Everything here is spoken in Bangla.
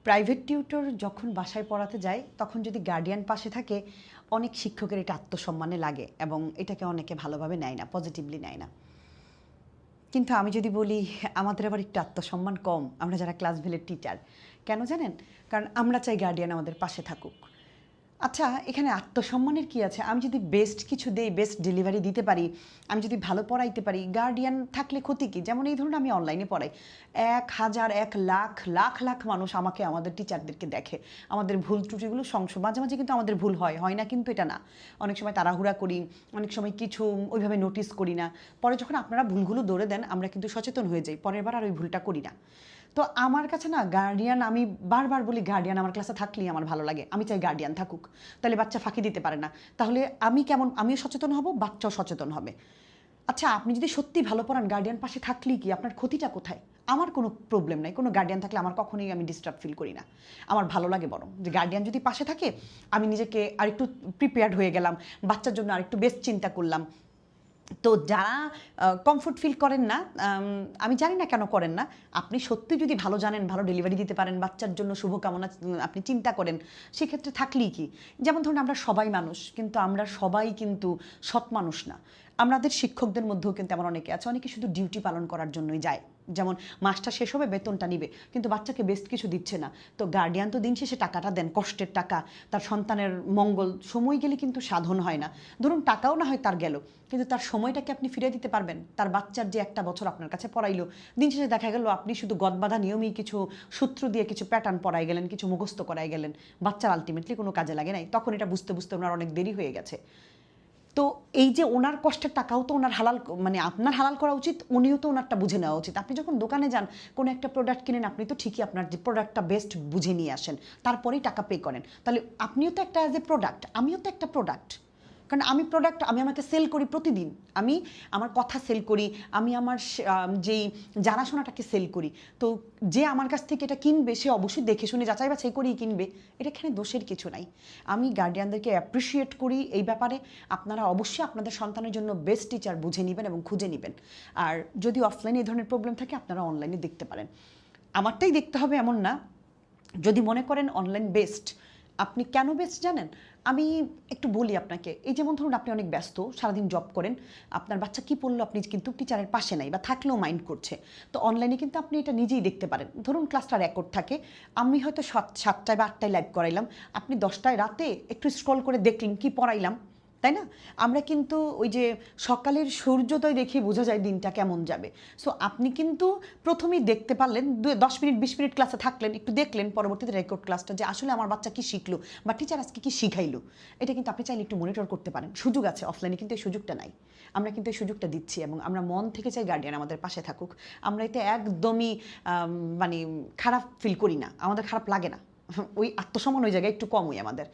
প্রাইভেট টিউটর যখন বাসায় পড়াতে যায় তখন যদি গার্ডিয়ান পাশে থাকে অনেক শিক্ষকের এটা আত্মসম্মানে লাগে এবং এটাকে অনেকে ভালোভাবে নেয় না, পজিটিভলি নেয় না। কিন্তু আমি যদি বলি আমাদের আবার একটু আত্মসম্মান কম, আমরা যারা ক্লাস ভেলের টিচার। কেন জানেন? কারণ আমরা চাই গার্ডিয়ান আমাদের পাশে থাকুক। আচ্ছা, এখানে আত্মসম্মানের কি আছে? আমি যদি বেস্ট কিছু দেই, বেস্ট ডেলিভারি দিতে পারি, আমি যদি ভালো পড়াইতে পারি, গার্ডিয়ান থাকলে ক্ষতি কি? যেমন এই ধরুন আমি অনলাইনে পড়াই, 1,000 1,00,000 লাখ লাখ মানুষ আমাকে, আমাদের টিচারদেরকে দেখে। আমাদের ভুল ত্রুটিগুলো মাঝে মাঝে কিন্তু আমাদের ভুল হয় না কিন্তু এটা না। অনেক সময় তাড়াহুড়া করি, অনেক সময় কিছু ওইভাবে নোটিস করি না। পরে যখন আপনারা ভুলগুলো ধরে দেন আমরা কিন্তু সচেতন হয়ে যাই, পরের বার আর ওই ভুলটা করি না। তো আমার কাছে না গার্ডিয়ান, আমি বারবার বলি গার্ডিয়ান আমার ক্লাসে থাকলেই আমার ভালো লাগে। আমি চাই গার্ডিয়ান থাকুক, তাহলে বাচ্চা ফাঁকি দিতে পারে না। তাহলে আমিও সচেতন হব, বাচ্চাও সচেতন হবে। আচ্ছা, আপনি যদি সত্যি ভালো পড়ান, গার্ডিয়ান পাশে থাকলেই কি আপনার ক্ষতিটা কোথায়? আমার কোনো প্রবলেম নাই, কোনো গার্ডিয়ান থাকলে আমার কখনোই আমি ডিস্টার্ব ফিল করি না। আমার ভালো লাগে বরং যে গার্ডিয়ান যদি পাশে থাকে, আমি নিজেকে আরেকটু প্রিপেয়ার্ড হয়ে গেলাম, বাচ্চার জন্য আরেকটু বেস্ট চিন্তা করলাম। তো যারা কমফোর্ট ফিল করেন না, আমি জানি না কেন করেন না, আপনি সত্যি যদি ভালো জানেন, ভালো ডেলিভারি দিতে পারেন, বাচ্চার জন্য শুভকামনা আপনি চিন্তা করেন, সেক্ষেত্রে থাকলেই কি? যেমন ধরুন আমরা সবাই মানুষ, কিন্তু আমরা সবাই কিন্তু সৎ মানুষ না। আমাদের শিক্ষকদের মধ্যেও কিন্তু এমন অনেকে আছে, অনেকে শুধু ডিউটি পালন করার জন্যই যায়। যেমন মাসটা শেষ হবে, বেতনটা নিবে, কিন্তু বাচ্চাকে বেস্ট কিছু দিচ্ছে না। তো গার্ডিয়ান তো দিন শেষে টাকাটা দেন, কষ্টের টাকা, তার সন্তানের মঙ্গল। সময় গেলে কিন্তু সাধন হয় না। ধরুন টাকাও না হয় তার গেল, কিন্তু তার সময়টাকে আপনি ফিরে দিতে পারবেন? তার বাচ্চার যে একটা বছর আপনার কাছে পড়াইলো, দিন শেষে দেখা গেল আপনি শুধু গদবাঁধা নিয়মেই কিছু সূত্র দিয়ে কিছু প্যাটার্ন পড়াই গেলেন, কিছু মুখস্থ করাই গেলেন, বাচ্চার আলটিমেটলি কোনো কাজে লাগে নাই। তখন এটা বুঝতে বুঝতে ওনার অনেক দেরি হয়ে গেছে। তো এই যে ওনার কষ্টের টাকাও তো ওনার হালাল, মানে আপনার হালাল করা উচিত, উনিও তো ওনারটা বুঝে নেওয়া উচিত। আপনি যখন দোকানে যান, কোনো একটা প্রোডাক্ট কিনেন, আপনি তো ঠিকই আপনার যে প্রোডাক্টটা বেস্ট বুঝে নিয়ে আসেন, তারপরেই টাকা পে করেন। তাহলে আপনিও তো একটা অ্যাজ এ প্রোডাক্ট, আমিও তো একটা প্রোডাক্ট। কারণ আমি প্রোডাক্ট, আমি আমাকে সেল করি প্রতিদিন, আমি আমার কথা সেল করি, আমি আমার যেই জানাশোনাটাকে সেল করি। তো যে আমার কাছ থেকে এটা কিনবে সে অবশ্যই দেখে শুনে যাচাই বাছাই করেই কিনবে, এটা এখানে দোষের কিছু নাই। আমি গার্ডিয়ানদেরকে অ্যাপ্রিসিয়েট করি এই ব্যাপারে। আপনারা অবশ্যই আপনাদের সন্তানের জন্য বেস্ট টিচার বুঝে নেবেন এবং খুঁজে নেবেন। আর যদি অফলাইনে এই ধরনের প্রবলেম থাকে, আপনারা অনলাইনে দেখতে পারেন। আমারটাই দেখতে হবে এমন না। যদি মনে করেন অনলাইন বেস্ট, আপনি কেন বেস্ট জানেন? আমি একটু বলি আপনাকে। এই যেমন ধরুন আপনি অনেক ব্যস্ত, সারাদিন জব করেন, আপনার বাচ্চা কি পড়লো আপনি কিন্তু টিচারের পাশে নাই বা থাকলেও মাইন্ড করছে। তো অনলাইনে কিন্তু আপনি এটা নিজেই দেখতে পারেন। ধরুন ক্লাসটা রেকর্ড থাকে, আমি হয়তো 7টায় বা 8টায় লাইভ করাইলাম, আপনি 10টায় রাতে একটু স্ক্রল করে দেখলেন কি পড়াইলাম, তাই না? আমরা কিন্তু ওই যে সকালের সূর্যোদয় দেখে বোঝা যায় দিনটা কেমন যাবে। সো আপনি কিন্তু প্রথমেই দেখতে পারলেন, 10 মিনিট 20 মিনিট ক্লাসে থাকলেন, একটু দেখলেন পরবর্তীতে রেকর্ড ক্লাসটা যে আসলে আমার বাচ্চা কি শিখলো বা টিচার আজকে কি শিখাইলো। এটা কিন্তু আপনি চাইলে একটু মনিটর করতে পারেন, সুযোগ আছে। অফলাইনে কিন্তু এই সুযোগটা নাই, আমরা কিন্তু এই সুযোগটা দিচ্ছি এবং আমরা মন থেকে চাই গার্ডিয়ান আমাদের পাশে থাকুক। আমরা এতে একদমই মানে খারাপ ফিল করি না, আমাদের খারাপ লাগে না। ওই আত্মসম্মান ওই জায়গায় একটু কমই আমাদের।